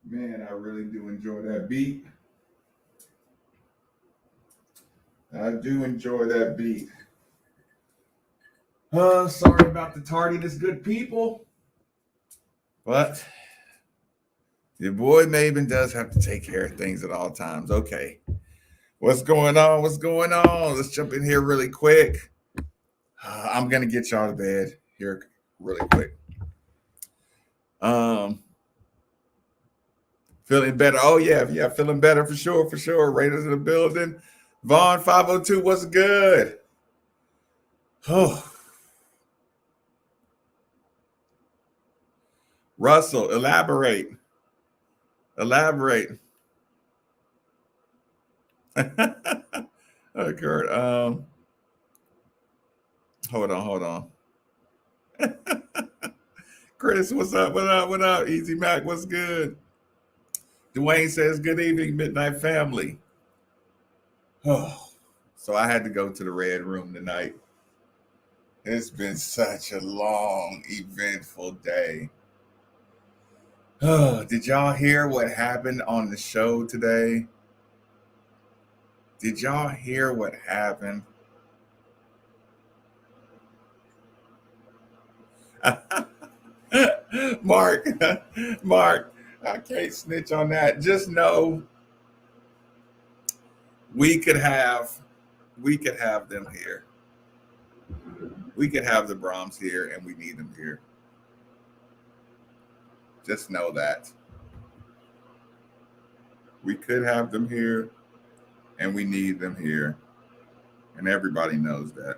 Man, I really do enjoy that beat. I do enjoy that beat. Sorry about the tardiness, good people. But your boy Maven does have to take care of things at all times. Okay. What's going on? What's going on? Let's jump in here really quick. I'm gonna get y'all to bed here really quick. Um, Feeling better. Oh yeah, feeling better for sure, for sure. Raiders in the building. Vaughn 502, what's good? Oh, Russell, elaborate. Elaborate. Oh, Kurt. Hold on. Chris, what's up? What up? What up? Easy Mac, what's good? Dwayne says, good evening, Midnight Family. Oh, so I had to go to the Red Room tonight. It's been such a long, eventful day. Oh, did y'all hear what happened on the show today? Did y'all hear what happened? Mark, Mark, I can't snitch on that. Just know we could have we could have them here. We could have the Brahms here and we need them here. Just know that. We could have them here and we need them here. And everybody knows that.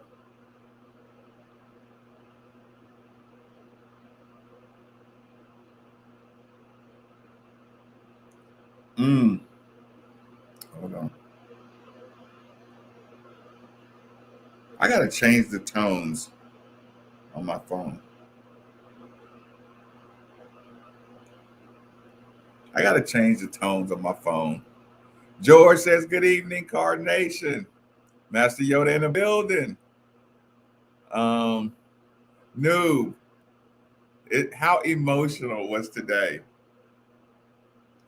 Mm. Hold on. I gotta change the tones on my phone. I gotta change the tones on my phone. George says, good evening, Card Nation. Master Yoda in the building. Um, Noob, how emotional was today?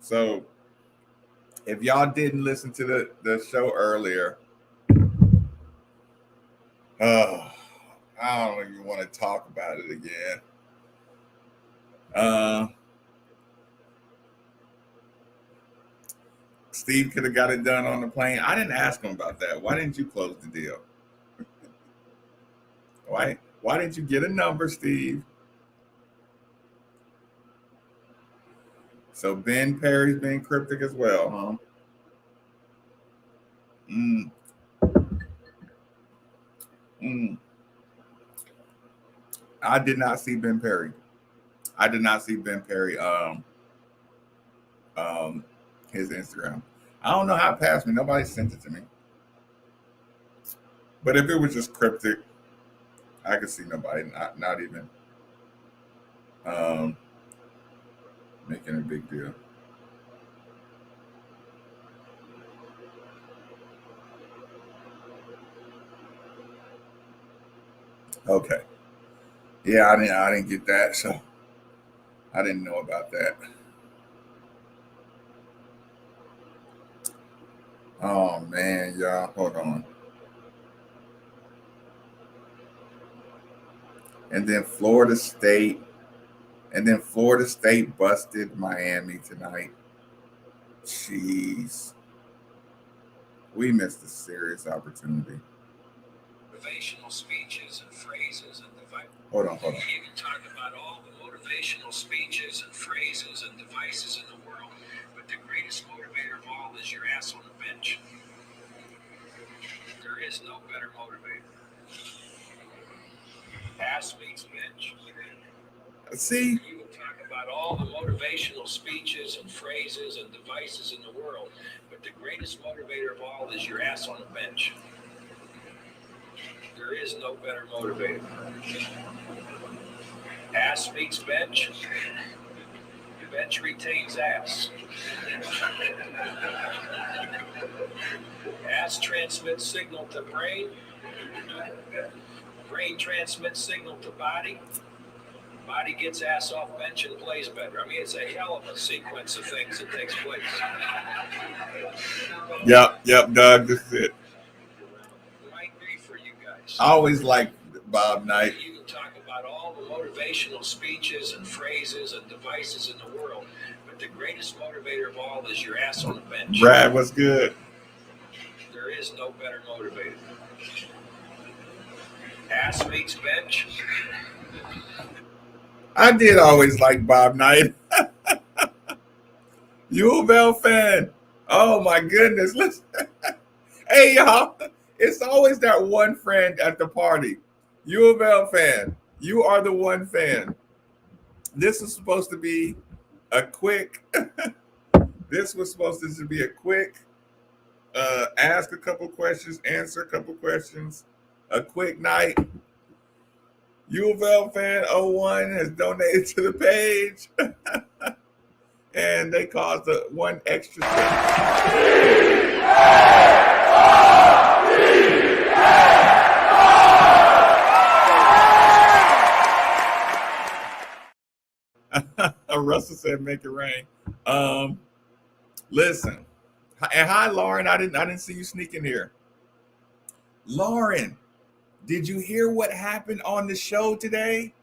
So, if y'all didn't listen to the show earlier, oh, I don't even want to talk about it again. Uh, Steve could have got it done on the plane. I didn't ask him about that. Why didn't you close the deal? Why didn't you get a number, Steve? So Ben Perry's being cryptic as well, huh? Mm, mm. I did not see Ben Perry. I did not see Ben Perry um his Instagram. I don't know how it passed me. Nobody sent it to me. But if it was just cryptic, I could see nobody not even um making a big deal. Okay. Yeah, I didn't get that, so I didn't know about that. Oh man, y'all, hold on. And then Florida State, and then Florida State busted Miami tonight. Jeez, we missed a serious opportunity. Motivational speeches and phrases and devices. Hold on. You can talk about all the motivational speeches and phrases and devices in the world, but the greatest motivator of all is your ass on the bench. There is no better motivator. Ass speaks bench. See? You can talk about all the motivational speeches and phrases and devices in the world, but the greatest motivator of all is your ass on the bench. There is no better motivator. Ass speaks bench. Bench retains ass. Ass transmits signal to brain. Brain transmits signal to body. Body gets ass off bench and plays better. I mean, it's a hell of a sequence of things that takes place. Yep, Doug, this is it. Might be for you guys. I always like Bob Knight. You can talk about all the motivational speeches and phrases and devices in the world, but the greatest motivator of all is your ass on the bench. Brad, what's good? There is no better motivator. Ass meets bench. I did always like Bob Knight. U of L fan. Oh my goodness. Listen. Hey y'all. It's always that one friend at the party. U of L fan. You are the one fan. This is supposed to be a quick. This was supposed to be a quick ask a couple questions, answer a couple questions, a quick night. U of L fan 01 has donated to the page. And they caused one extra Russell said, "Make it rain." Listen, and hi, Lauren. I didn't see you sneaking here. Lauren, did you hear what happened on the show today?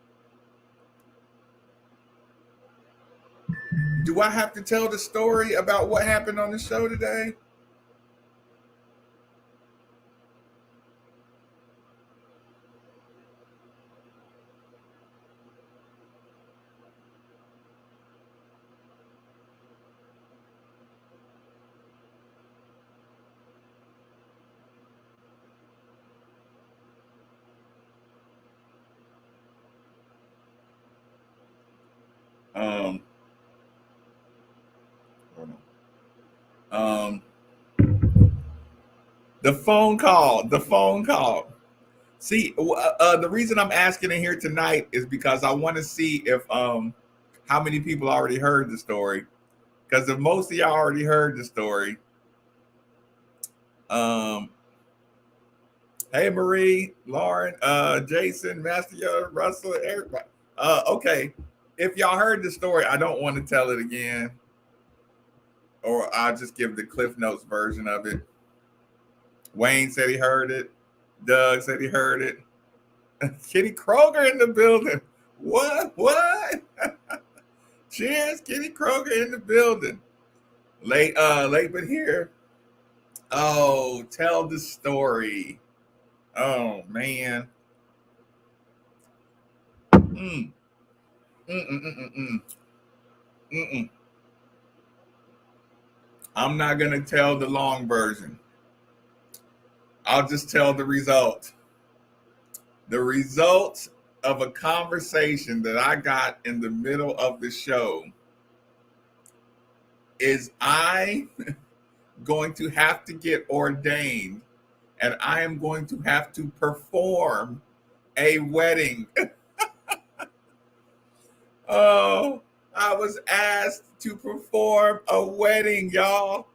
Do I have to tell the story about what happened on the show today? Um, um, the phone call. See, the reason I'm asking it here tonight is because I want to see if how many people already heard the story. Because if most of y'all already heard the story, hey Marie, Lauren, Jason, Master, Russell, everybody. Okay, if y'all heard the story, I don't want to tell it again, or I'll just give the Cliff Notes version of it. Wayne said he heard it. Doug said he heard it. Kitty Kroger in the building. What? Cheers, Kitty Kroger in the building. Late but here. Oh, tell the story. Oh man. Mm. Mm-mm-mm-mm. Mm-mm. I'm not gonna tell the long version. I'll just tell the result. The result of a conversation that I got in the middle of the show is I going to have to get ordained and I am going to have to perform a wedding. Oh, I was asked to perform a wedding, y'all.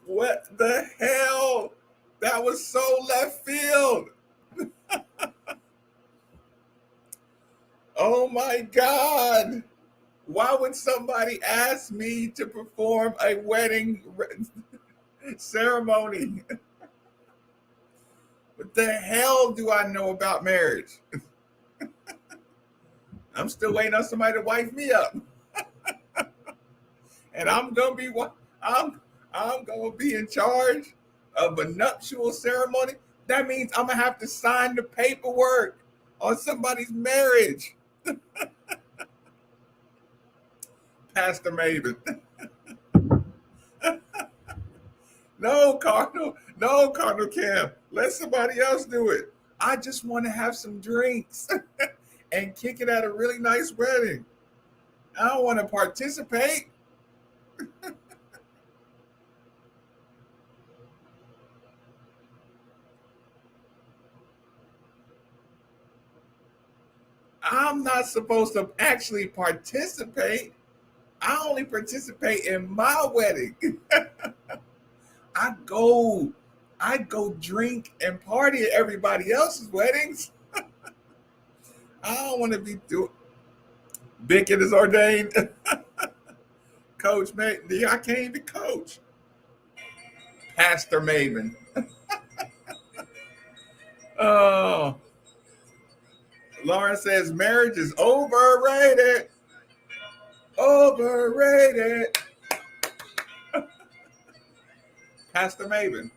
What the hell? That was so left field. Oh my God. Why would somebody ask me to perform a wedding ceremony? What the hell do I know about marriage? I'm still waiting on somebody to wife me up. And I'm gonna be in charge of a nuptial ceremony. That means I'm gonna have to sign the paperwork on somebody's marriage. Pastor Maven. No, Cardinal Cam. Let somebody else do it. I just want to have some drinks and kick it at a really nice wedding. I don't want to participate. I'm not supposed to actually participate. I only participate in my wedding. I go I go drink and party at everybody else's weddings. I don't want to be doing. Bickett is ordained coach, man. I can't even coach. Pastor Maven. Oh, Lauren says marriage is overrated. Overrated. Pastor Maven.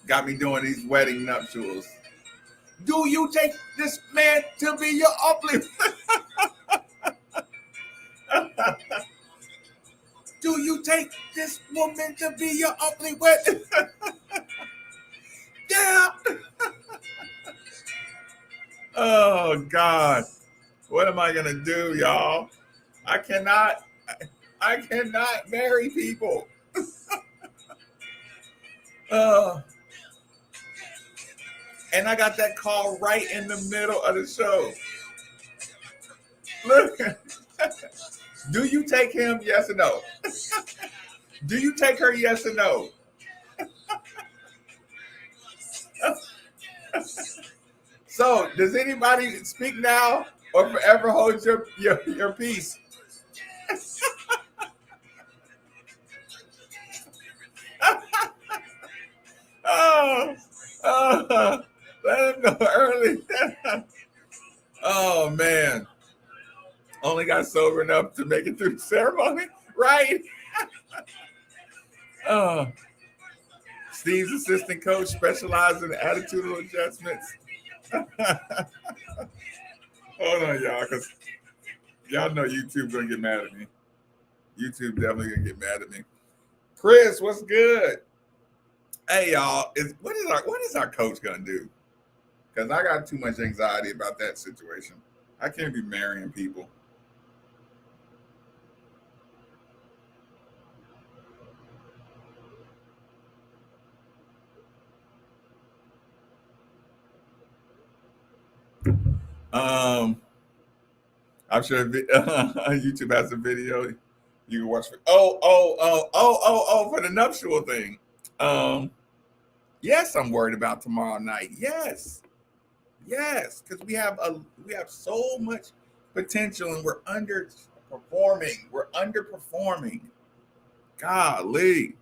Got me doing these wedding nuptials. Do you take this man to be your uplift? Do you take this woman to be your uplift? Yeah. Oh God. What am I gonna do, y'all? I cannot marry people. And I got that call right in the middle of the show. Look, do you take him? Yes or no? Do you take her? Yes or no? So, does anybody speak now or forever hold your peace? Let him know early. Oh man, only got sober enough to make it through the ceremony, right? Steve's assistant coach specializes in attitudinal adjustments. Hold on, y'all, because y'all know YouTube gonna get mad at me. YouTube definitely gonna get mad at me. Chris, what's good? Hey, y'all, what is our coach gonna do? Because I got too much anxiety about that situation. I can't be marrying people. I'm sure YouTube has a video you can watch. For the nuptial thing. Yes, I'm worried about tomorrow night. Yes, because we have so much potential and we're underperforming. Golly.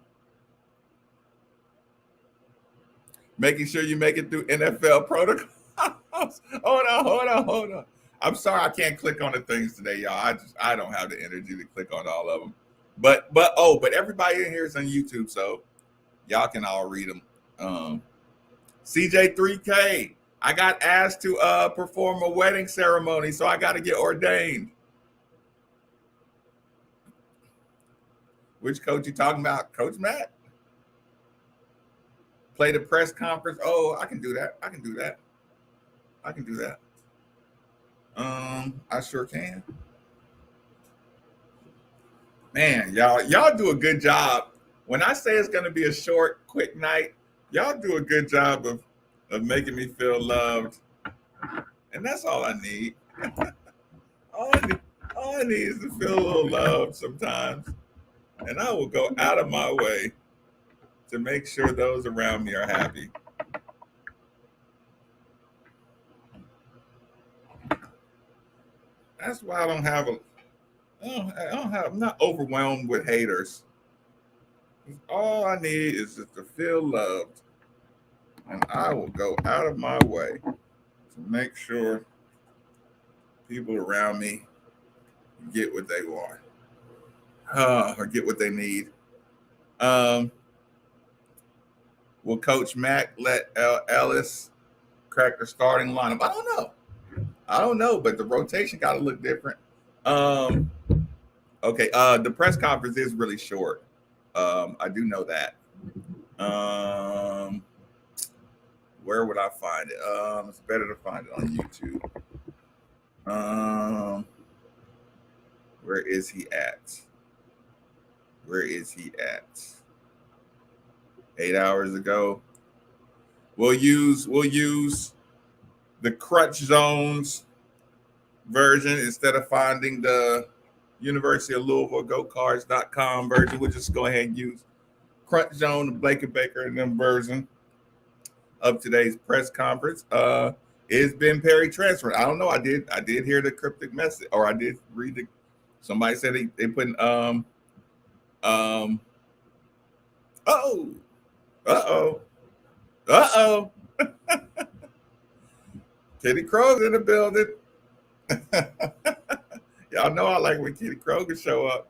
Making sure you make it through NFL protocols. Hold on. I'm sorry I can't click on the things today, y'all. I don't have the energy to click on all of them. But everybody in here is on YouTube, so y'all can all read them. CJ3K, I got asked to perform a wedding ceremony, so I got to get ordained. Which coach you talking about? Coach Mack? Play the press conference. Oh, I can do that. I sure can. Man, y'all do a good job. When I say it's gonna be a short, quick night, y'all do a good job of making me feel loved. And that's all I need. all I need is to feel a little loved sometimes. And I will go out of my way to make sure those around me are happy. That's why I'm not overwhelmed with haters. All I need is just to feel loved. And I will go out of my way to make sure people around me get what they want. Or get what they need. Will Coach Mack let Ellis crack the starting lineup? I don't know, but the rotation got to look different. Okay. The press conference is really short. I do know that. Where would I find it? It's better to find it on YouTube. Where is he at? 8 hours ago. We'll use the Crutch Zones version instead of finding the University of Louisville, GoCards.com version. We'll just go ahead and use Crunch Zone, the Blake and Baker and them version of today's press conference. Is Ben Perry transferred? I don't know. I did hear the cryptic message, or I did read the. Somebody said they put Kitty Crow's in the building. Y'all know I like when Kitty Kroger show up.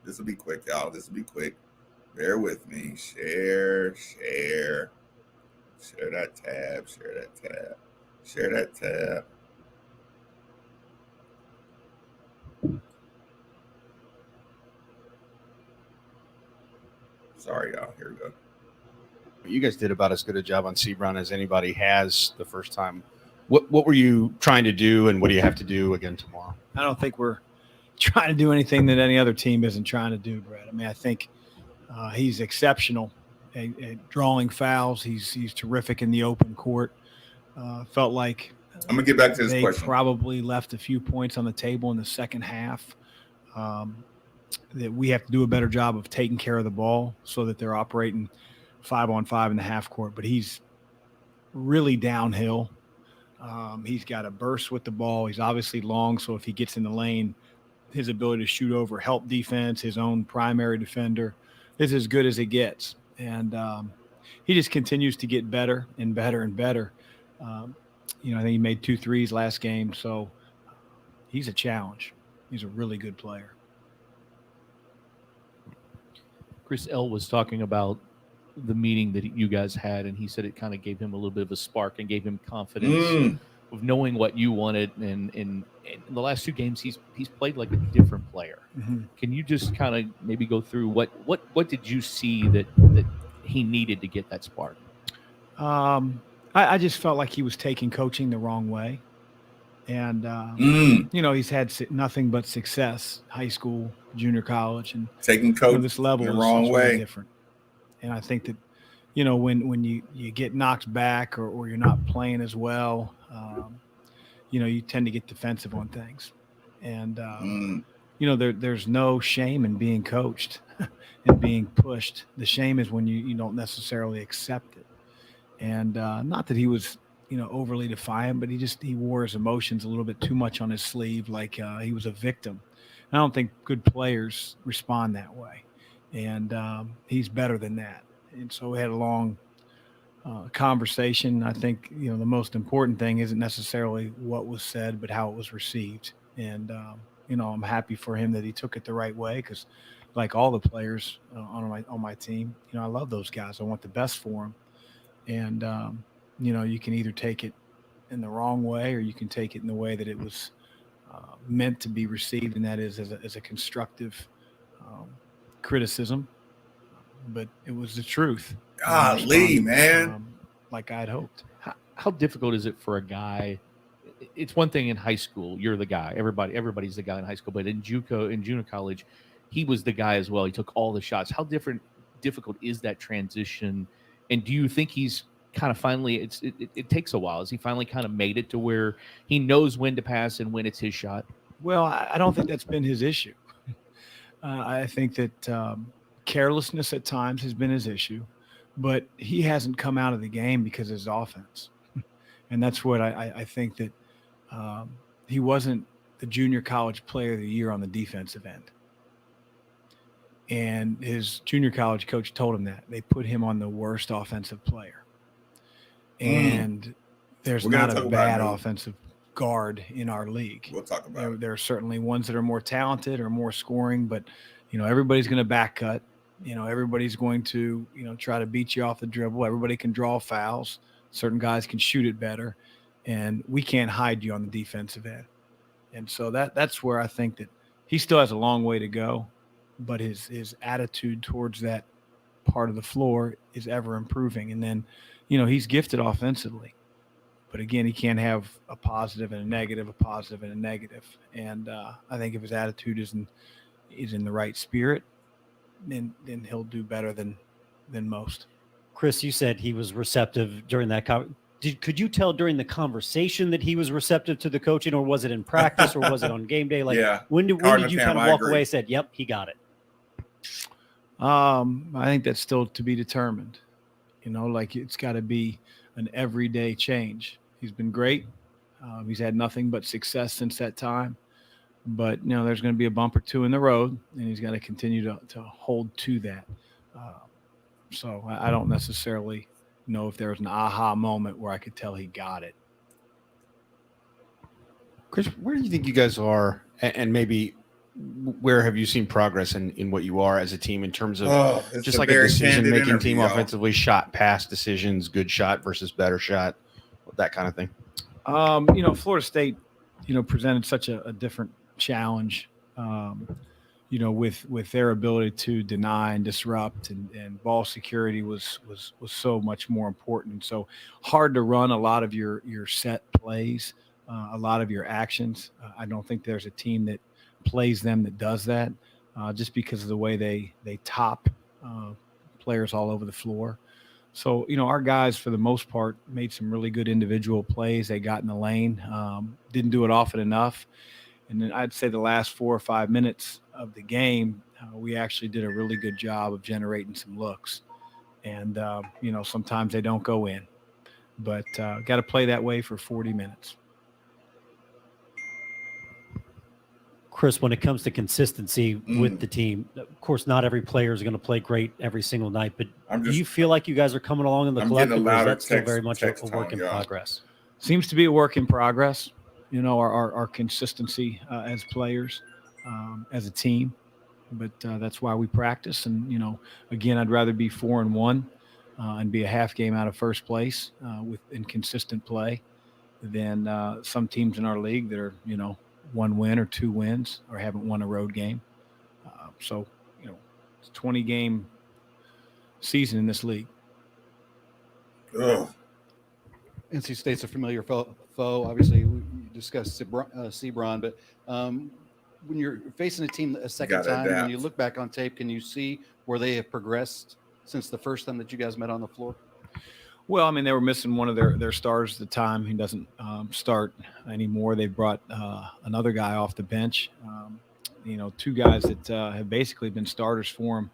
This will be quick, y'all. This will be quick. Bear with me. Share that tab. Share that tab. Sorry, y'all. Here we go. You guys did about as good a job on Sebron as anybody has the first time. What were you trying to do, and what do you have to do again tomorrow? I don't think we're trying to do anything that any other team isn't trying to do, Brett. I mean, I think he's exceptional at drawing fouls. He's terrific in the open court. Felt like I'm gonna get back to this they question. Probably left a few points on the table in the second half. That we have to do a better job of taking care of the ball so that they're operating 5-on-5 in the half court. But he's really downhill. He's got a burst with the ball. He's obviously long, so if he gets in the lane, his ability to shoot over, help defense, his own primary defender, is as good as it gets. And he just continues to get better and better and better. I think he made 2 threes last game, so he's a challenge. He's a really good player. Chris L. was talking about the meeting that you guys had, and he said it kind of gave him a little bit of a spark and gave him confidence of knowing what you wanted. And in the last 2 games, he's played like a different player. Mm-hmm. Can you just kind of maybe go through what did you see that he needed to get that spark? I just felt like he was taking coaching the wrong way. And, he's had nothing but success, high school, junior college, and taking coach this level the wrong way. Really different. And I think that, when you get knocked back or you're not playing as well, you tend to get defensive on things. And, there's no shame in being coached and being pushed. The shame is when you don't necessarily accept it. And not that he was, overly defiant, but he wore his emotions a little bit too much on his sleeve, like he was a victim. And I don't think good players respond that way. And he's better than that. And so we had a long conversation. I think, the most important thing isn't necessarily what was said, but how it was received. And, I'm happy for him that he took it the right way, because like all the players on my team, I love those guys. I want the best for them. And, you can either take it in the wrong way, or you can take it in the way that it was meant to be received, and that is as a constructive criticism. But it was the truth. Golly, man. Like I'd hoped. How difficult is it for a guy? It's one thing in high school, you're the guy. Everybody's the guy in high school. But in junior college, he was the guy as well. He took all the shots. How difficult is that transition? And do you think he's kind of finally? It takes a while. Has he finally kind of made it to where he knows when to pass and when it's his shot? Well, I don't think that's been his issue. I think that carelessness at times has been his issue, but he hasn't come out of the game because of his offense. And that's what I think that he wasn't the junior college player of the year on the defensive end. And his junior college coach told him that. They put him on the worst offensive player. And there's not a bad offensive guard in our league. We'll talk about it. There are certainly ones that are more talented or more scoring, but, everybody's going to back cut. Everybody's going to, try to beat you off the dribble. Everybody can draw fouls. Certain guys can shoot it better. And we can't hide you on the defensive end. And so that's where I think that he still has a long way to go, but his attitude towards that part of the floor is ever improving. And then, he's gifted offensively, but again, he can't have a positive and a negative, a positive and a negative. And I think if his attitude is in the right spirit, then he'll do better than most. Chris, you said he was receptive during that Could you tell during the conversation that he was receptive to the coaching, or was it in practice, or was it on game day? Like, Yeah. when did you kind of walk away and said, "Yep, he got it"? I think that's still to be determined. Like it's got to be an everyday change. He's been great. He's had nothing but success since that time. But there's going to be a bump or two in the road, and he's got to continue to hold to that. So I don't necessarily know if there was an aha moment where I could tell he got it. Chris, where do you think you guys are, and maybe where have you seen progress in what you are as a team in terms of just like a decision-making team offensively, shot, pass decisions, good shot versus better shot, that kind of thing? Florida State, presented such a different challenge, with their ability to deny and disrupt, and ball security was so much more important. And so hard to run a lot of your set plays, a lot of your actions. I don't think there's a team that plays them that does that, just because of the way they top players all over the floor. So, our guys, for the most part, made some really good individual plays. They got in the lane, didn't do it often enough. And then I'd say the last 4 or 5 minutes of the game, we actually did a really good job of generating some looks. And, sometimes they don't go in. But got to play that way for 40 minutes. Chris, when it comes to consistency with the team, of course, not every player is going to play great every single night, but do you feel like you guys are coming along in the collective, or is that still very much a work in progress? Seems to be a work in progress, our consistency as players, as a team. But that's why we practice. And, again, I'd rather be 4-1 and be a half game out of first place with inconsistent play than some teams in our league that are, 1 win or 2 wins or haven't won a road game. So, it's a 20-game season in this league. NC State's a familiar foe. Obviously, we discussed Sebron, but when you're facing a team a second time, when you look back on tape, can you see where they have progressed since the first time that you guys met on the floor? Well, they were missing one of their stars at the time. He doesn't start anymore. They brought another guy off the bench. 2 guys that have basically been starters for him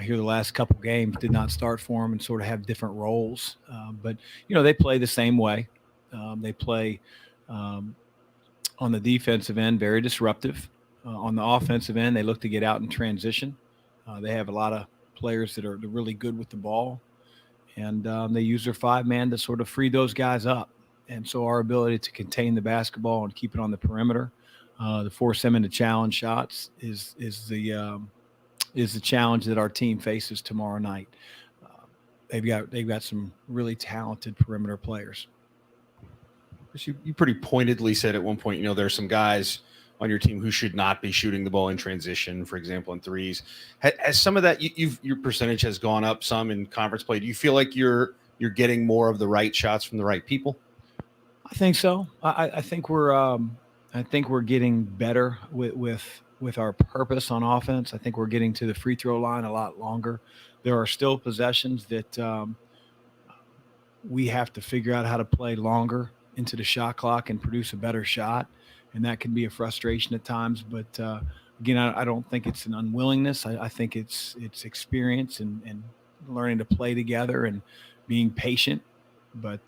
here the last couple games did not start for him and sort of have different roles. But, they play the same way. They play on the defensive end, very disruptive. On the offensive end, they look to get out in transition. They have a lot of players that are really good with the ball. And they use their 5-man to sort of free those guys up. And so our ability to contain the basketball and keep it on the perimeter, to force them into challenge shots is the challenge that our team faces tomorrow night. They've got some really talented perimeter players. You pretty pointedly said at one point, there's some guys on your team who should not be shooting the ball in transition, for example, in threes. Has some of that, your percentage has gone up some in conference play. Do you feel like you're getting more of the right shots from the right people? I think so. I think we're getting better with our purpose on offense. I think we're getting to the free throw line a lot longer. There are still possessions that we have to figure out how to play longer into the shot clock and produce a better shot. And that can be a frustration at times. But, again, I don't think it's an unwillingness. I think it's experience and learning to play together and being patient. But,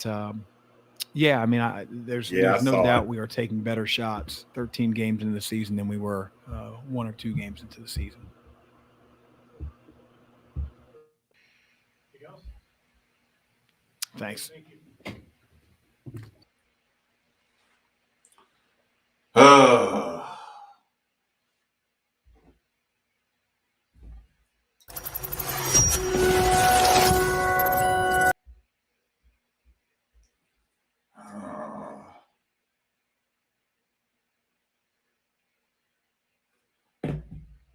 there's no doubt we are taking better shots 13 games into the season than we were 1 or 2 games into the season. Thanks.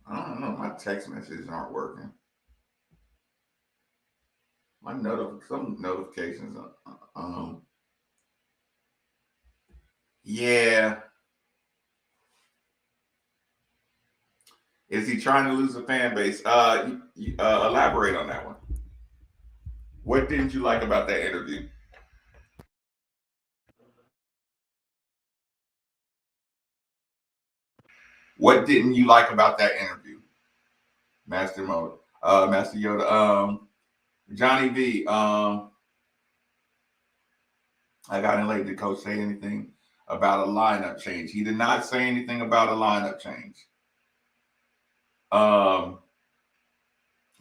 I don't know. My text messages aren't working. Some notifications. Yeah. Is he trying to lose a fan base? Elaborate on that one. What didn't you like about that interview? What didn't you like about that interview? Master Yoda. Johnny V. I got in late. Did Coach say anything about a lineup change? He did not say anything about a lineup change. Y'all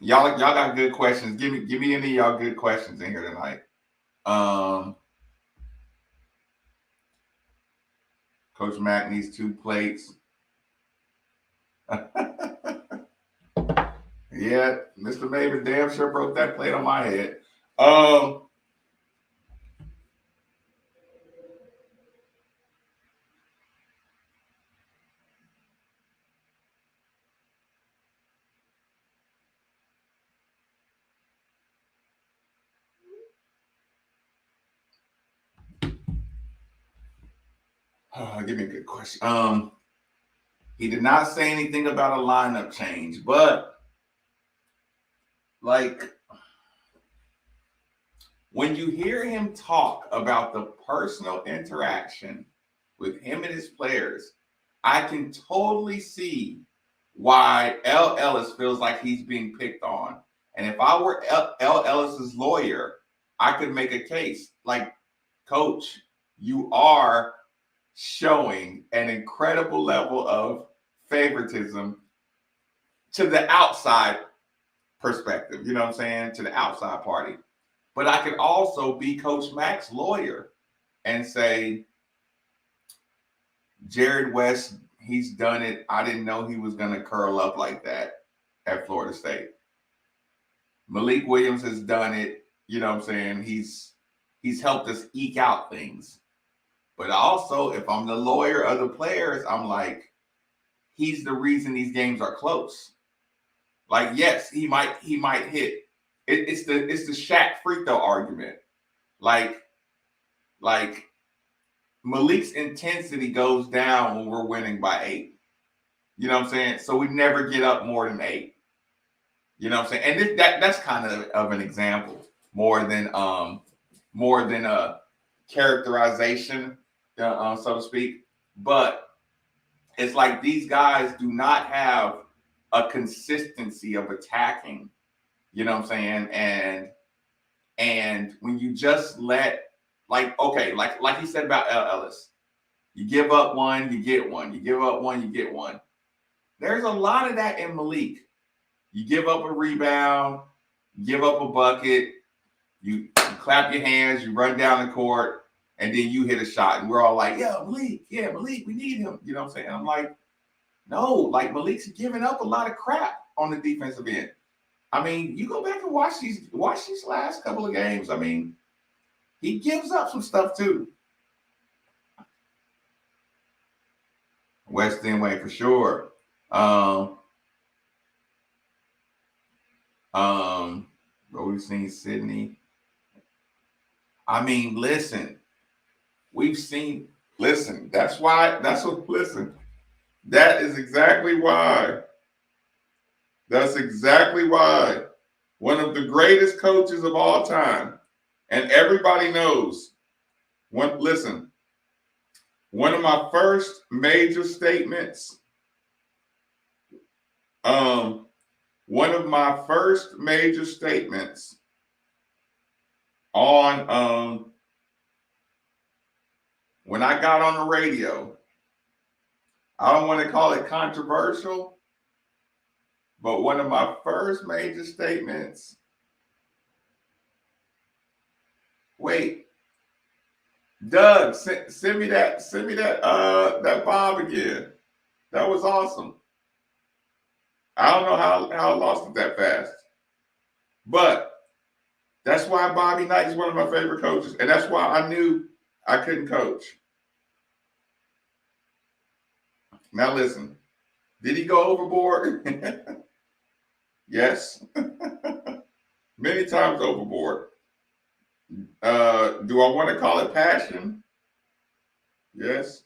got good questions. Give me any of y'all good questions in here tonight. Coach Mack needs 2 plates. Yeah, Mr. Maven damn sure broke that plate on my head. Give me a good question. He did not say anything about a lineup change, but like when you hear him talk about the personal interaction with him and his players, I can totally see why L. Ellis feels like he's being picked on. And if I were L. Ellis's lawyer, I could make a case like, Coach, you are showing an incredible level of favoritism to the outside perspective, you know what I'm saying, to the outside party. But I could also be Coach Mack's lawyer and say, Jared West, he's done it. I didn't know he was going to curl up like that at Florida State. Malik Williams has done it. You know what I'm saying? He's helped us eke out things. But also, if I'm the lawyer of the players, I'm like, he's the reason these games are close. Like, yes, he might hit. It's the Shaq free throw argument. Like Malik's intensity goes down when we're winning by 8. You know what I'm saying? So we never get up more than 8. You know what I'm saying? And that's kind of an example more than a characterization, so to speak. But it's like these guys do not have a consistency of attacking. You know what I'm saying? And when you just let, like he said about L. Ellis, you give up one, you get one. You give up one, you get one. There's a lot of that in Malik. You give up a rebound, you give up a bucket, you clap your hands, you run down the court, and then you hit a shot. And we're all like, Malik, we need him. You know what I'm saying? I'm like, no, like Malik's giving up a lot of crap on the defensive end. I mean, you go back and watch these last couple of games. I mean, he gives up some stuff too. West End way for sure. But we've seen Sydney. I mean, listen, that is exactly why. That's exactly why one of the greatest coaches of all time, and everybody knows, one of my first major statements, on when I got on the radio, I don't want to call it controversial, but one of my first major statements. Wait, Doug, send me that bomb again. That was awesome. I don't know how I lost it that fast, but that's why Bobby Knight is one of my favorite coaches, and that's why I knew I couldn't coach. Now listen, did he go overboard? Yes. Many times overboard. Do I want to call it passion? Yes.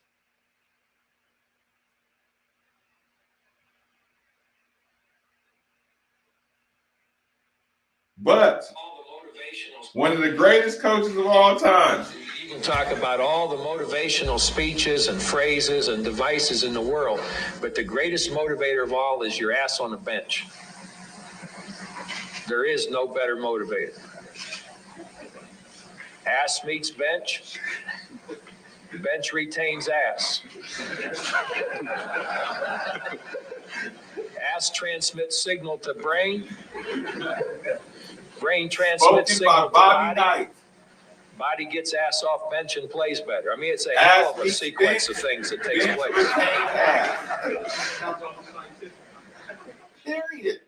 But one of the greatest coaches of all time. can talk about all the motivational speeches and phrases and devices in the world, but the greatest motivator of all is your ass on the bench. There is no better motivator. Ass meets bench. Bench retains ass. Ass transmits signal to brain. Brain transmits signal to body. Body gets ass off bench and plays better. I mean, it's a hell of a sequence of things that takes place. Period.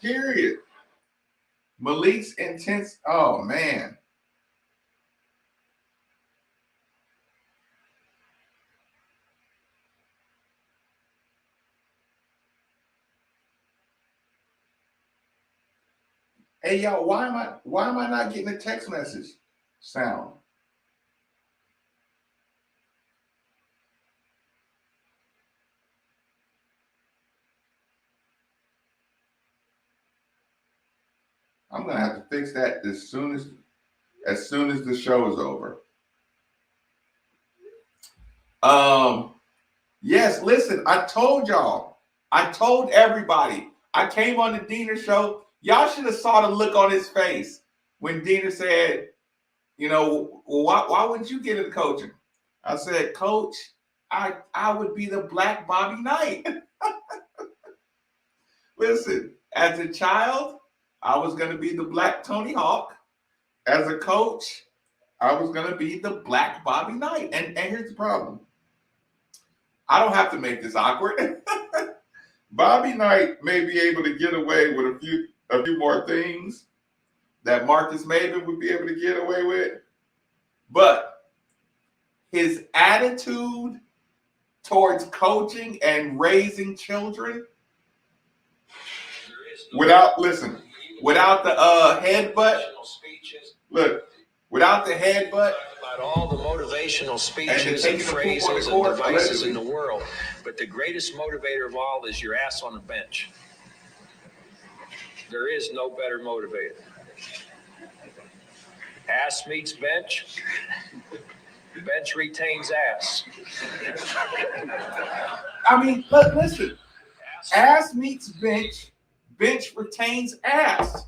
Period. Malik's intense. Oh, man. Hey, y'all, why am I not getting a text message sound? I'm gonna have to fix that as soon as the show is over. Yes, listen, I told y'all. I told everybody. I came on the Diener show. Y'all should have saw the look on his face when Diener said, you know, why wouldn't you get into coaching? I said, Coach, I would be the Black Bobby Knight. Listen, as a child, I was going to be the Black Tony Hawk. As a coach, I was going to be the Black Bobby Knight. And here's the problem. I don't have to make this awkward. Bobby Knight may be able to get away with a few more things that Marcus Maven would be able to get away with. But his attitude towards coaching and raising children without the headbutt. Look, without the headbutt. About all the motivational speeches and phrases and devices in the world, but the greatest motivator of all is your ass on the bench. There is no better motivator. Ass meets bench. Bench retains ass. I mean, listen. Ass meets bench. Bench retains ass.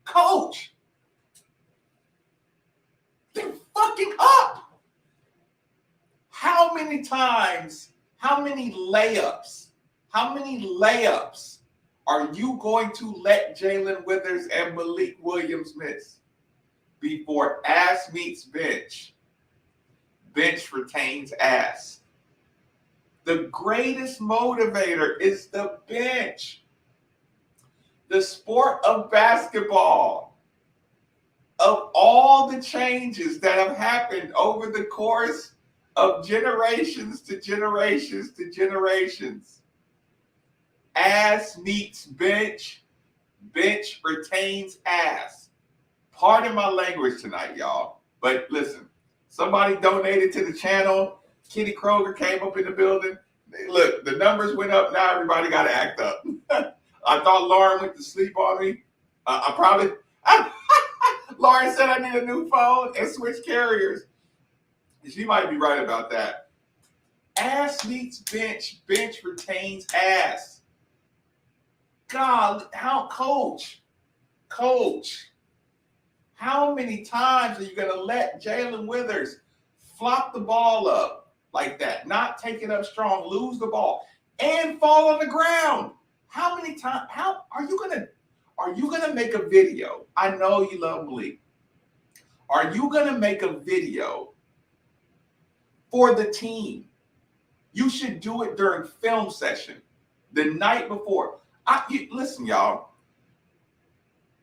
Coach, they're fucking up. How many times, how many layups are you going to let Jalen Withers and Malik Williams miss before ass meets bench? Bench retains ass. The greatest motivator is the bench. The sport of basketball, of all the changes that have happened over the course of generations to generations to generations, ass meets bench, bench retains ass. Pardon my language tonight, y'all. But listen, somebody donated to the channel. Kitty Kroger came up in the building. Look, the numbers went up. Now everybody got to act up. I thought Lauren went to sleep on me. Lauren said I need a new phone and switch carriers. She might be right about that. Ass meets bench, bench retains ass. God, coach, how many times are you going to let Jalen Withers flop the ball up like that, not take it up strong, lose the ball, and fall on the ground? How many times? How are you gonna make a video? I know you love Malik. Are you gonna make a video for the team? You should do it during film session the night before. Listen, y'all.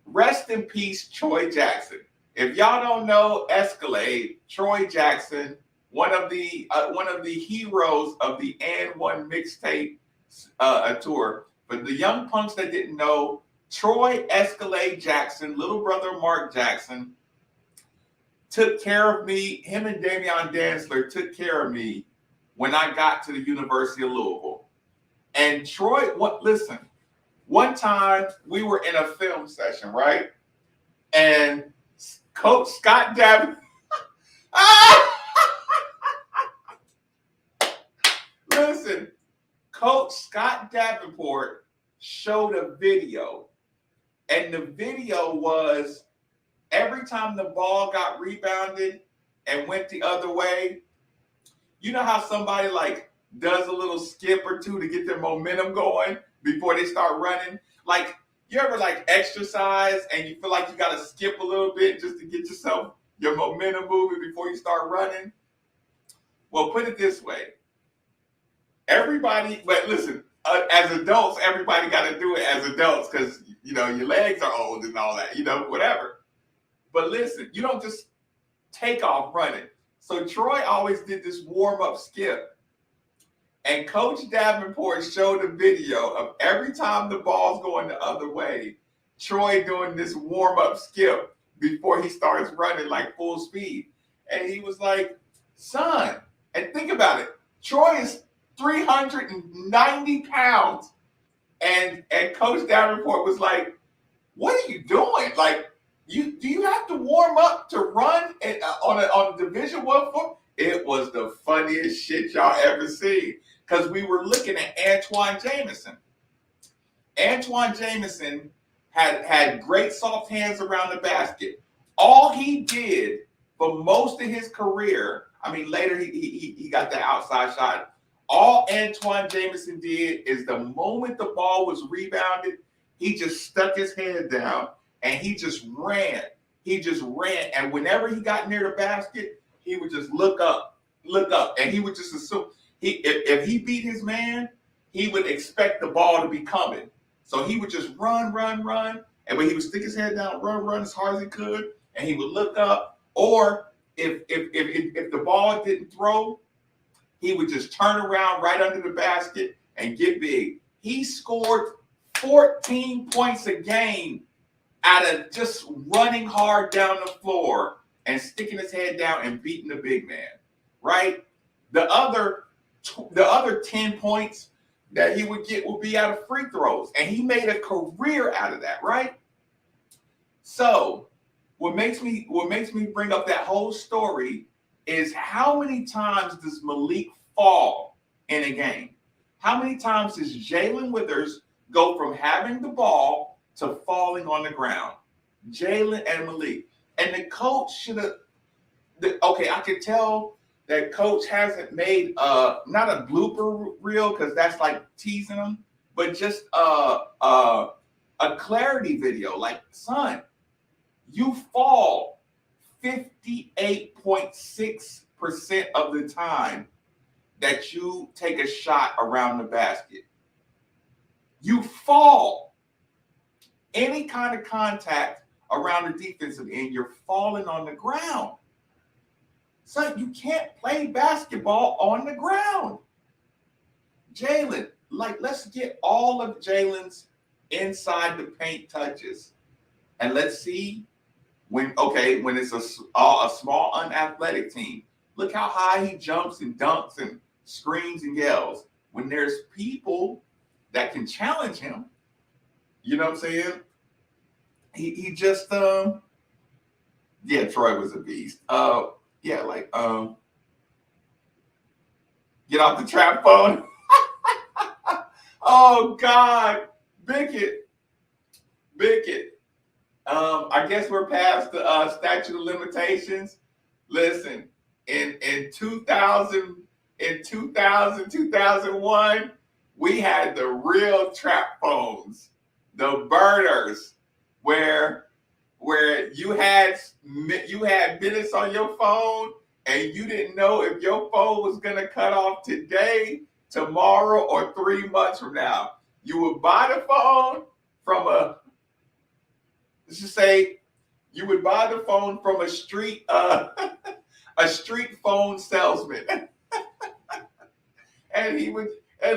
Rest in peace, Troy Jackson. If y'all don't know Escalade, Troy Jackson, one of the heroes of the And One mixtape tour. But the young punks that didn't know, Troy Escalade Jackson, little brother Mark Jackson, took care of me. Him and Damian Dantzler took care of me when I got to the University of Louisville. And Troy, listen, one time we were in a film session, right? And Coach Scott Davenport, Listen, Coach Scott Davenport showed a video, and the video was every time the ball got rebounded and went the other way, you know how somebody like does a little skip or two to get their momentum going before they start running? Like, you ever like exercise and you feel like you got to skip a little bit just to get yourself your momentum moving before you start running? Well, put it this way. Everybody, but listen, as adults, everybody got to do it as adults because, you know, your legs are old and all that, you know, whatever. But listen, you don't just take off running. So Troy always did this warm-up skip. And Coach Davenport showed a video of every time the ball's going the other way, Troy doing this warm-up skip before he starts running like full speed. And he was like, son, and think about it. Troy is 390 pounds. And Coach Davenport was like, what are you doing? Like, do you have to warm up to run on a Division I football? It was the funniest shit y'all ever seen. Because we were looking at Antoine Jameson. Antoine Jameson had great soft hands around the basket. All he did for most of his career, I mean, later he got the outside shot. All Antoine Jameson did is the moment the ball was rebounded, he just stuck his head down and he just ran. He just ran. And whenever he got near the basket, he would just look up. And he would just assume. If he beat his man, he would expect the ball to be coming. So he would just run. And when he would stick his head down, run as hard as he could, and he would look up. Or if the ball didn't throw, he would just turn around right under the basket and get big. He scored 14 points a game out of just running hard down the floor and sticking his head down and beating the big man, right? The other 10 points that he would get would be out of free throws. And he made a career out of that, right? So what makes me bring up that whole story is how many times does Malik fall in a game? How many times does Jalen Withers go from having the ball to falling on the ground? Jalen and Malik. And the coach should have, I could tell that coach hasn't made not a blooper reel because that's like teasing him, but just a clarity video. Like, son, you fall 58.6% of the time that you take a shot around the basket. You fall. Any kind of contact around the defensive end, you're falling on the ground. So you can't play basketball on the ground. Jalen, let's get all of Jalen's inside the paint touches. And let's see when it's a small unathletic team. Look how high he jumps and dunks and screams and yells. When there's people that can challenge him, you know what I'm saying? He just Troy was a beast. Get off the trap phone. Oh God, Bickett. I guess we're past the statute of limitations. Listen, in 2001, we had the real trap phones, the burners, where you had minutes on your phone and you didn't know if your phone was going to cut off today, tomorrow, or 3 months from now. You would buy the phone from you would buy the phone from a street phone salesman. and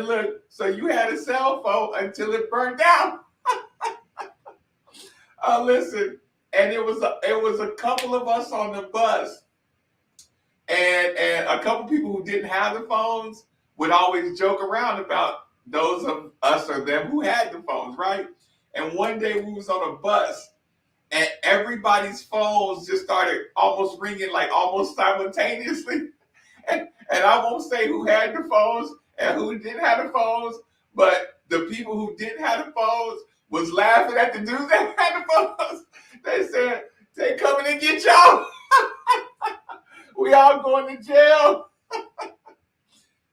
look, so you had a cell phone until it burned out. Listen, and it was a couple of us on the bus, and a couple people who didn't have the phones would always joke around about those of us or them who had the phones, right? And one day we was on a bus, and everybody's phones just started almost ringing like almost simultaneously. And I won't say who had the phones and who didn't have the phones, but the people who didn't have the phones was laughing at the dudes that had the phones. They said, they coming to get y'all. We all going to jail.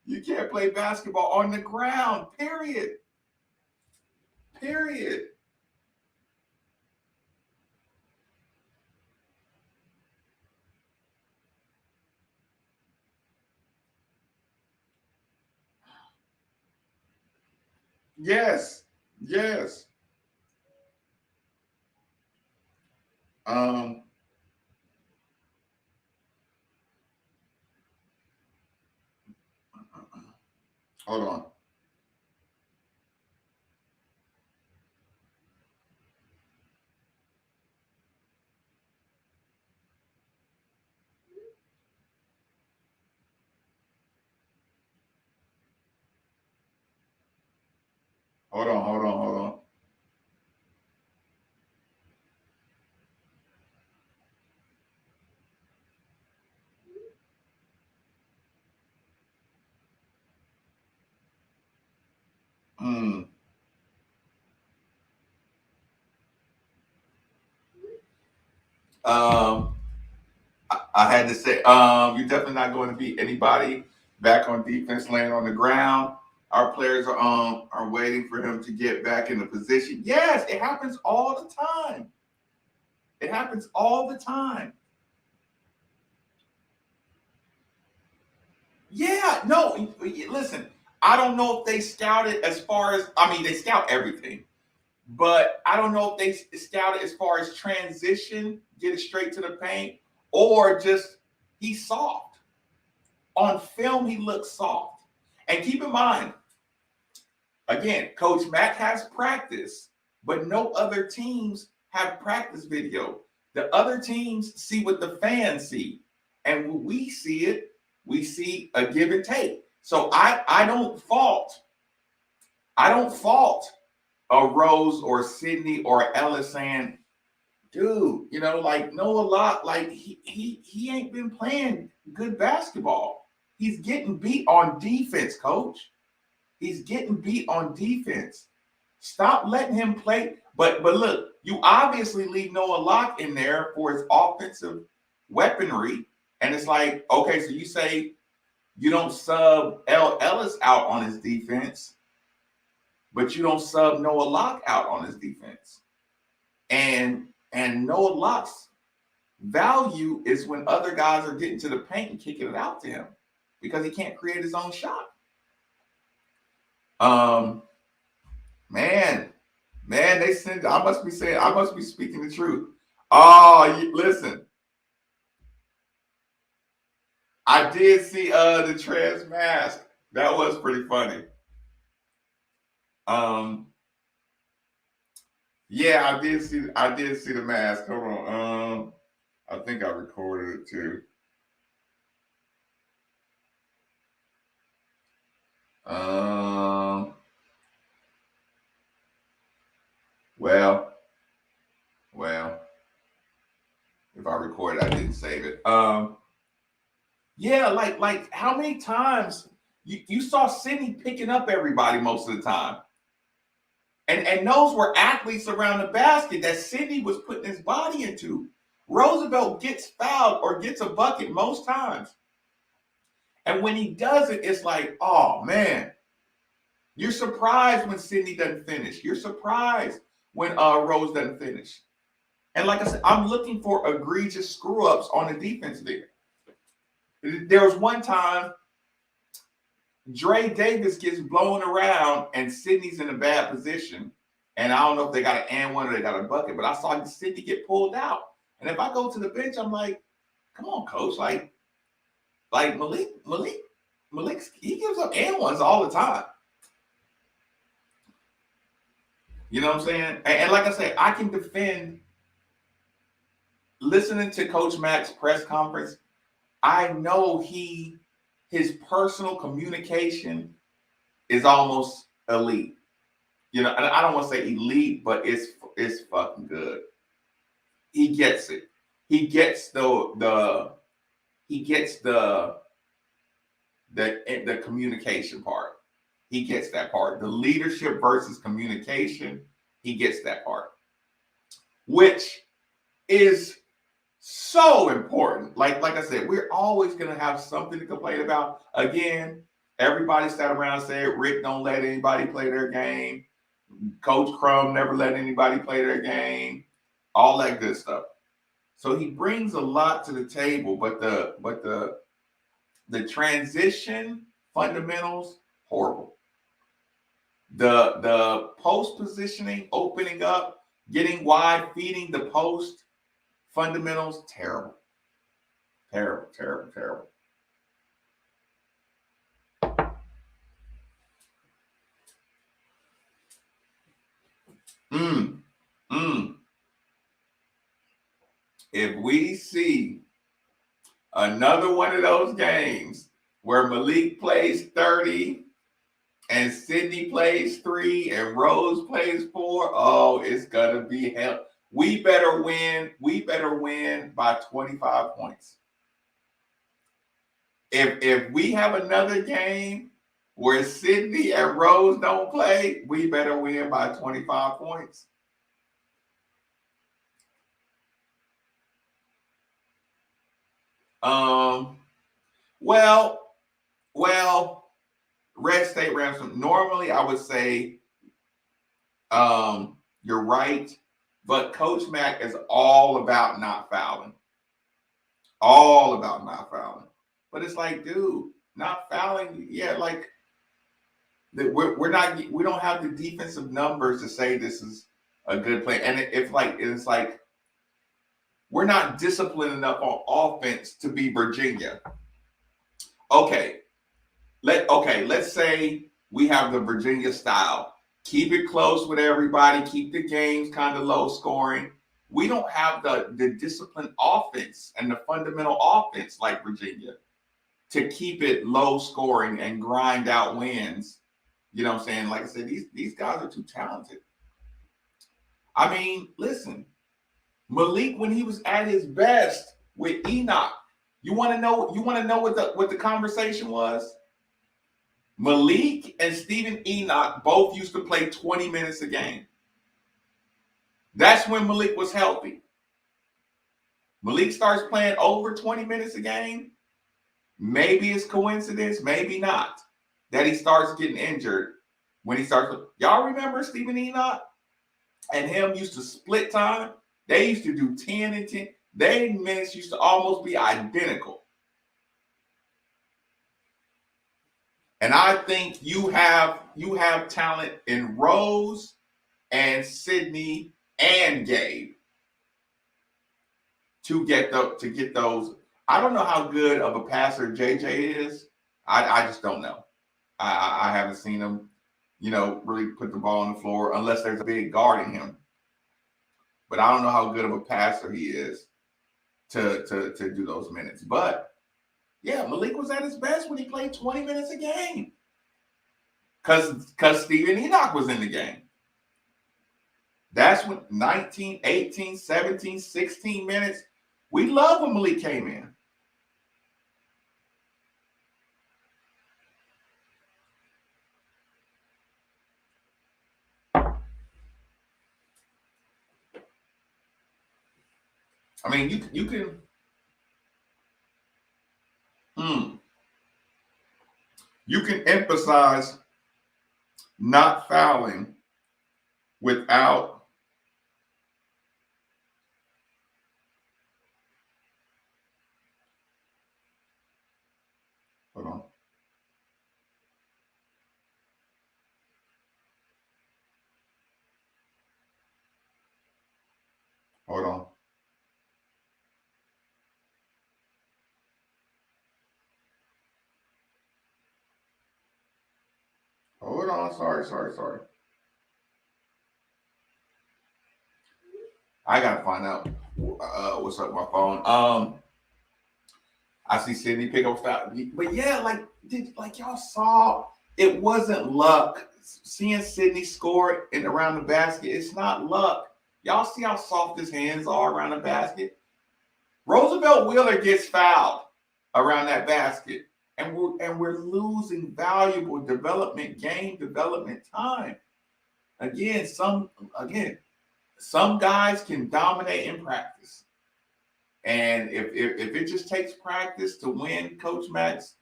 You can't play basketball on the ground, period. Period. Yes. Yes. Hold on. Hold on. I had to say, you're definitely not going to beat anybody back on defense laying on the ground. Our players are waiting for him to get back in the position. Yes, it happens all the time. It happens all the time. Yeah, no, listen, I don't know if they scouted as far as, I mean, they scout everything, but I don't know if they scouted as far as transition, get it straight to the paint, or just he's soft. On film, he looks soft. And keep in mind, again, Coach Mack has practice, but no other teams have practice video. The other teams see what the fans see. And when we see it, we see a give and take. So I don't fault a Rose or Sydney or Ellis saying, dude, you know, like Noah Locke, like he ain't been playing good basketball. He's getting beat on defense, coach. He's getting beat on defense. Stop letting him play. But look, you obviously leave Noah Locke in there for his offensive weaponry. And it's like, okay, so you say you don't sub Ellis out on his defense, but you don't sub Noah Locke out on his defense. And Noah Locke's value is when other guys are getting to the paint and kicking it out to him because he can't create his own shot. Man, they send. I must be speaking the truth. Oh, listen. I did see the trans mask. That was pretty funny. Yeah, I did see the mask. Hold on. I think I recorded it too. Well, if I recorded, I didn't save it. Yeah, like how many times you saw Sydney picking up everybody most of the time? And those were athletes around the basket that Sydney was putting his body into. Roosevelt gets fouled or gets a bucket most times. And when he does it, it's like, oh, man. You're surprised when Sydney doesn't finish. You're surprised when Rose doesn't finish. And like I said, I'm looking for egregious screw-ups on the defense there. There was one time Dre Davis gets blown around and Sydney's in a bad position. And I don't know if they got an and one or they got a bucket, but I saw Sydney get pulled out. And if I go to the bench, I'm like, come on, coach. Like Malik, he gives up and ones all the time. You know what I'm saying? And like I say, I can defend listening to Coach Mack's press conference. I know his personal communication is almost elite. You know, and I don't want to say elite, but it's fucking good. he gets it. He gets the communication part. He gets that part. The leadership versus communication, he gets that part, which is so important. Like I said, we're always going to have something to complain about. Again, everybody sat around and said, Rick don't let anybody play their game. Coach Crum never let anybody play their game. All that good stuff. So he brings a lot to the table, but the transition fundamentals, horrible. The post positioning, opening up, getting wide, feeding the post, fundamentals, terrible. Terrible, terrible, terrible. If we see another one of those games where Malik plays 30 and Sydney plays 3 and Rose plays 4, oh, it's gonna be hell. We better win. We better win by 25 points. If we have another game where Sydney and Rose don't play, we better win by 25 points. Well, Red State Rams. Normally, I would say, you're right, but Coach Mack is all about not fouling. All about not fouling. But it's like, dude, not fouling. Yeah, like we don't have the defensive numbers to say this is a good play, and it's like we're not disciplined enough on offense to be Virginia. Okay, let's say we have the Virginia style. Keep it close with everybody. Keep the games kind of low scoring. We don't have the disciplined offense and the fundamental offense like Virginia to keep it low scoring and grind out wins. You know what I'm saying? Like I said, these guys are too talented. I mean, listen, Malik, when he was at his best with Enoch, you want to know what the conversation was? Malik and Stephen Enoch both used to play 20 minutes a game. That's when Malik was healthy. Malik starts playing over 20 minutes a game. Maybe it's coincidence, maybe not, that he starts getting injured when he starts. Y'all remember Stephen Enoch and him used to split time? They used to do 10 and 10. Their minutes used to almost be identical. And I think you have talent in Rose and Sydney and Gabe to get those. I don't know how good of a passer JJ is. I just don't know. I haven't seen him, really put the ball on the floor unless there's a big guarding him. But I don't know how good of a passer he is to do those minutes. But yeah, Malik was at his best when he played 20 minutes a game. Because Stephen Enoch was in the game. That's when 19, 18, 17, 16 minutes. We love when Malik came in. I mean, you can emphasize not fouling without hold on. Hold on. Hold on. Sorry. I gotta find out what's up with my phone. I see Sydney pick up foul, but yeah, like y'all saw, it wasn't luck. Seeing Sydney score in around the basket, it's not luck. Y'all see how soft his hands are around the basket? Roosevelt Wheeler gets fouled around that basket, and we're losing valuable game development time. Again, some guys can dominate in practice. And if it just takes practice to win Coach Mack's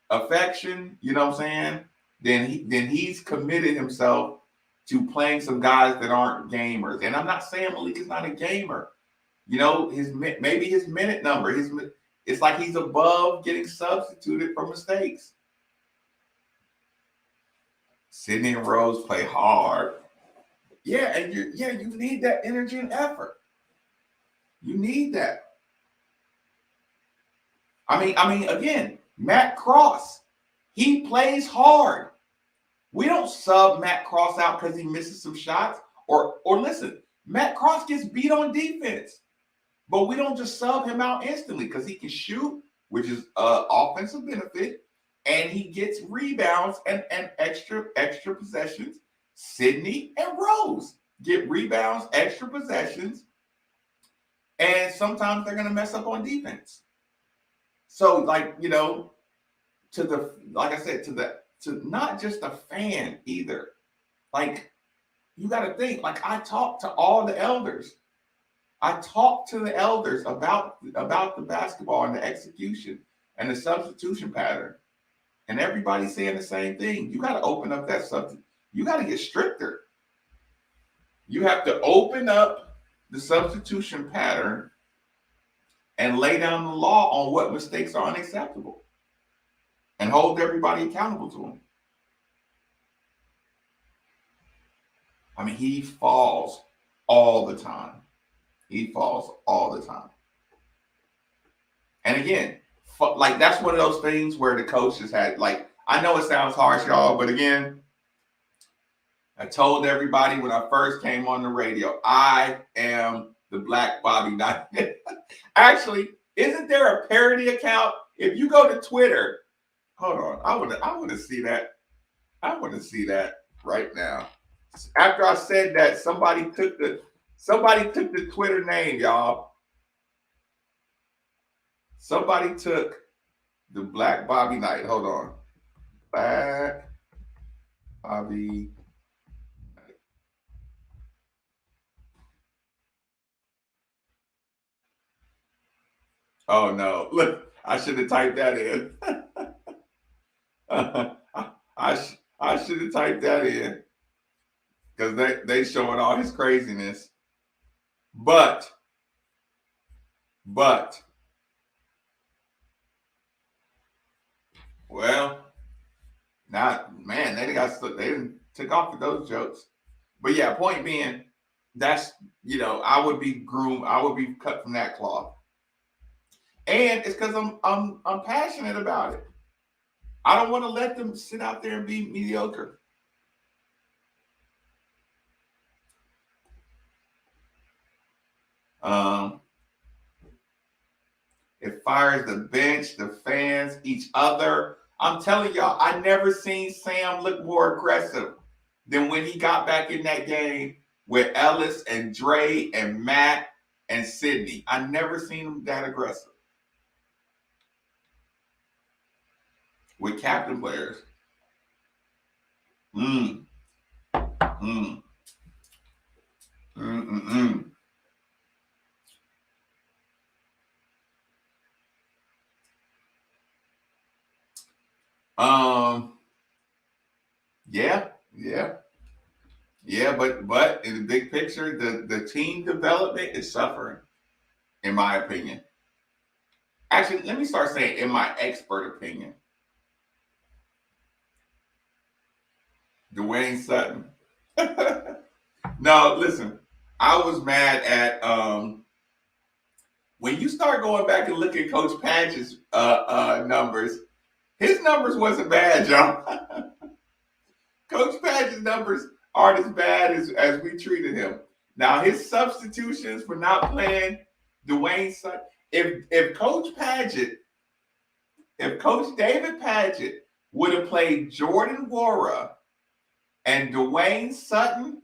affection, you know what I'm saying? Then he's committed himself to playing some guys that aren't gamers. And I'm not saying Malik is not a gamer. You know, maybe his minute number, it's like he's above getting substituted for mistakes. Sidney and Rose play hard. Yeah, and you need that energy and effort. You need that. I mean, again, Matt Cross, he plays hard. We don't sub Matt Cross out because he misses some shots. Or listen, Matt Cross gets beat on defense, but we don't just sub him out instantly because he can shoot, which is offensive benefit, and he gets rebounds and extra possessions. Sidney and Rose get rebounds, extra possessions, and sometimes they're going to mess up on defense. So, like, you know, to not just a fan either. Like, you got to think, like, I talked to all the elders. I talked to the elders about the basketball and the execution and the substitution pattern. And everybody's saying the same thing. You got to open up that substitute. You got to get stricter. You have to open up the substitution pattern and lay down the law on what mistakes are unacceptable and hold everybody accountable to them. I mean, he falls all the time. He falls all the time. And again, like, that's one of those things where the coach has had, like, I know it sounds harsh, y'all, but again, I told everybody when I first came on the radio, I am the Black Bobby Knight. Actually, isn't there a parody account? If you go to Twitter, hold on, I want to see that. I want to see that right now. After I said that, somebody took the Twitter name, y'all. Somebody took the Black Bobby Knight. Hold on. Black Bobby Knight. Oh, no. Look, I should have typed that in. I should have typed that in. Because they showing all his craziness. But well, now, man, they didn't took off with those jokes. But yeah, point being, that's, you know, I would be cut from that cloth. And it's because I'm passionate about it. I don't want to let them sit out there and be mediocre. It fires the bench, the fans, each other. I'm telling y'all, I never seen Sam look more aggressive than when he got back in that game with Ellis and Dre and Matt and Sidney. I never seen him that aggressive with captain players. Yeah, but in the big picture, the team development is suffering, in my opinion. Actually, let me start saying in my expert opinion. Dwayne Sutton. No, listen, I was mad at when you start going back and look at Coach Patch's numbers, his numbers wasn't bad, y'all. Coach Patch's numbers aren't as bad as we treated him. Now, his substitutions for not playing Dwayne Sutton, if Coach David Padgett would have played Jordan Wara and Dwayne Sutton,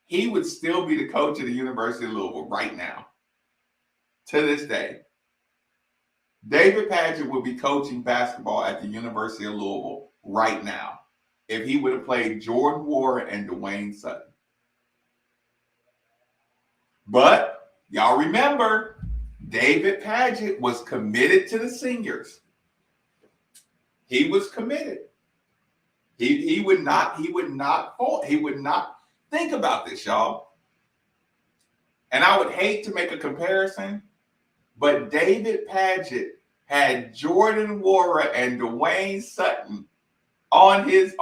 he would still be the coach of the University of Louisville right now. To this day. David Padgett would be coaching basketball at the University of Louisville right now if he would have played Jordan Ward and Dwayne Sutton. But y'all remember, David Padgett was committed to the seniors. He was committed. He would not think about this, y'all. And I would hate to make a comparison, but David Padgett had Jordan Wara and Dwayne Sutton on his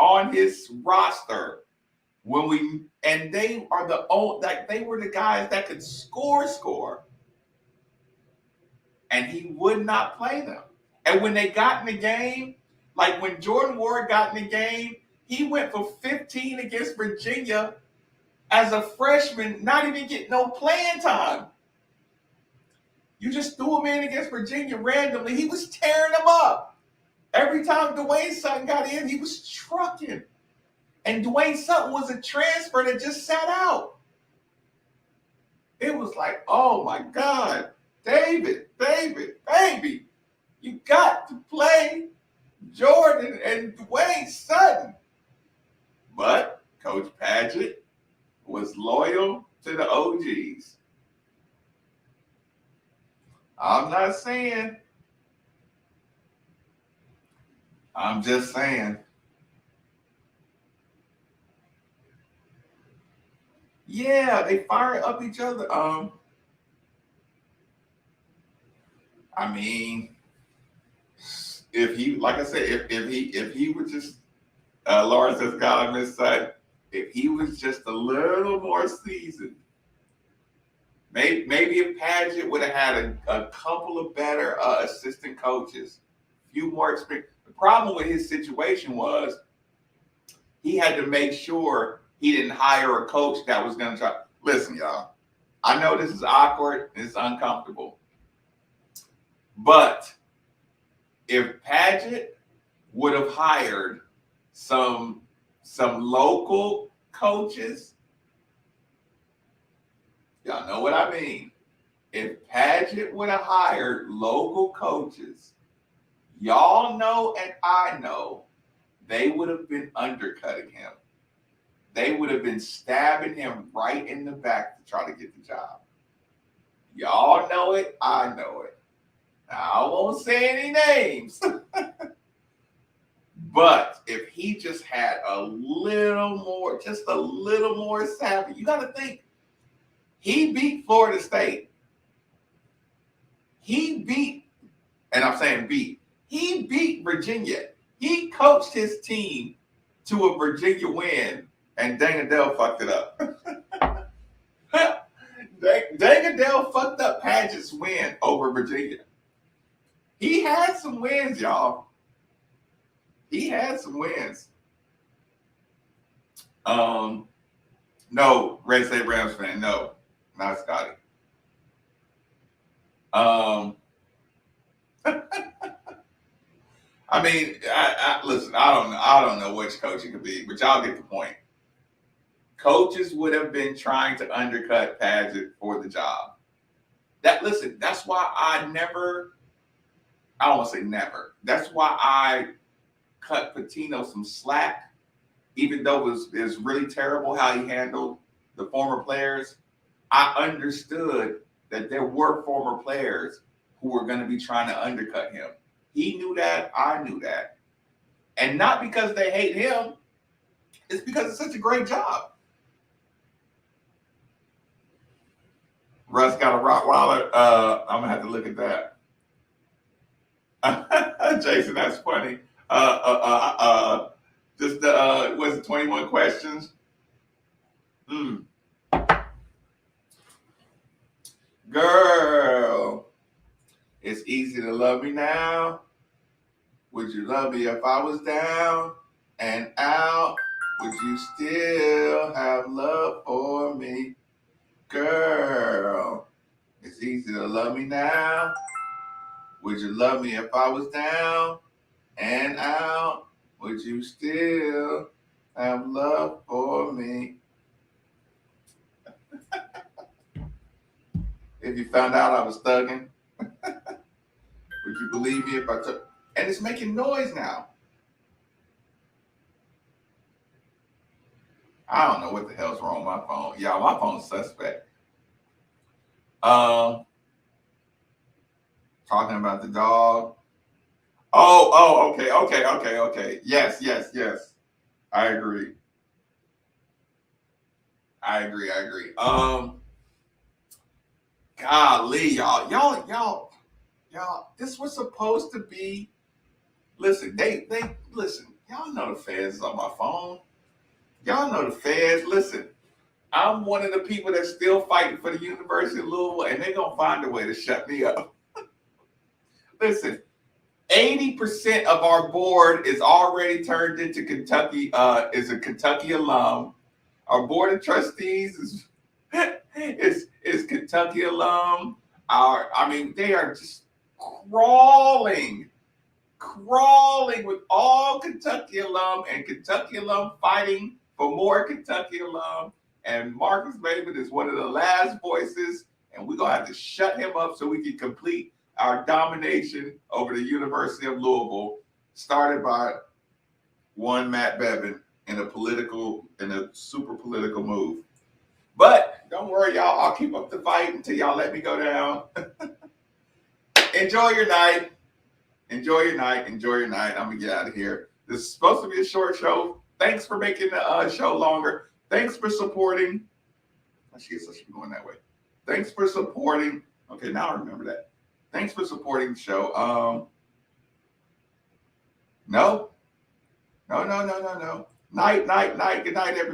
roster and they are they were the guys that could score. And he would not play them. And when they got in the game, like when Jordan Ward got in the game, he went for 15 against Virginia as a freshman, not even getting no playing time. You just threw him in against Virginia randomly. He was tearing them up. Every time Dwayne Sutton got in, he was trucking. And Dwayne Sutton was a transfer that just sat out. It was like, oh my God, David, baby, you got to play Jordan and Dwayne Sutton. But Coach Padgett was loyal to the OGs. I'm not saying. I'm just saying. Yeah, they fire up each other. I mean, if he, like I said, if he would just, Lawrence has got on his side. If he was just a little more seasoned, maybe if Padgett would have had a couple of better assistant coaches, a few more experience. The problem with his situation was he had to make sure he didn't hire a coach that was going to try. Listen, y'all, I know this is awkward. It's uncomfortable. But if Padgett would have hired some local coaches, y'all know what I mean. If Padgett would have hired local coaches, y'all know and I know they would have been undercutting him. They would have been stabbing him right in the back to try to get the job. Y'all know it. I know it. Now, I won't say any names. But if he just had a little more savvy, you got to think, he beat Florida State. He beat Virginia. He coached his team to a Virginia win, and Dang Adele fucked it up. Dang Adele fucked up Padgett's win over Virginia. He had some wins, y'all. He had some wins. No, Red State Rams fan. No, not Scotty. I mean, listen. I don't know which coach it could be, but y'all get the point. Coaches would have been trying to undercut Padgett for the job. That's why I don't want to say never. That's why I cut Pitino some slack, even though it was really terrible how he handled the former players. I understood that there were former players who were going to be trying to undercut him. He knew that. I knew that. And not because they hate him. It's because it's such a great job. Russ got a Rottweiler. I'm going to have to look at that. Jason, that's funny. Was it 21 questions? Girl, it's easy to love me now. Would you love me if I was down and out? Would you still have love for me? Girl, it's easy to love me now. Would you love me if I was down and out? Would you still have love for me? if you found out I was thugging? Would you believe me if I took? And it's making noise now. I don't know what the hell's wrong with my phone. Yeah, my phone's suspect. Talking about the dog. Okay. Yes. I agree. Golly, y'all. This was supposed to be. Listen, they listen. Y'all know the feds is on my phone. Y'all know the feds. Listen, I'm one of the people that's still fighting for the University of Louisville, and they're gonna find a way to shut me up. Listen, 80% of our board is already turned into Kentucky. Is a Kentucky alum. Our board of trustees is Kentucky alum. They are just crawling with all Kentucky alum and Kentucky alum fighting for more Kentucky alum. And Marcus Maven is one of the last voices, and we're gonna have to shut him up so we can complete our domination over the University of Louisville, started by one Matt Bevin in a super political move. But don't worry, y'all. I'll keep up the fight until y'all let me go down. Enjoy your night. I'm gonna get out of here. This is supposed to be a short show. Thanks for making the show longer. Thanks for supporting. I should be going that way. Thanks for supporting. Okay, now I remember that. Thanks for supporting the show. No. Night. Good night, everybody.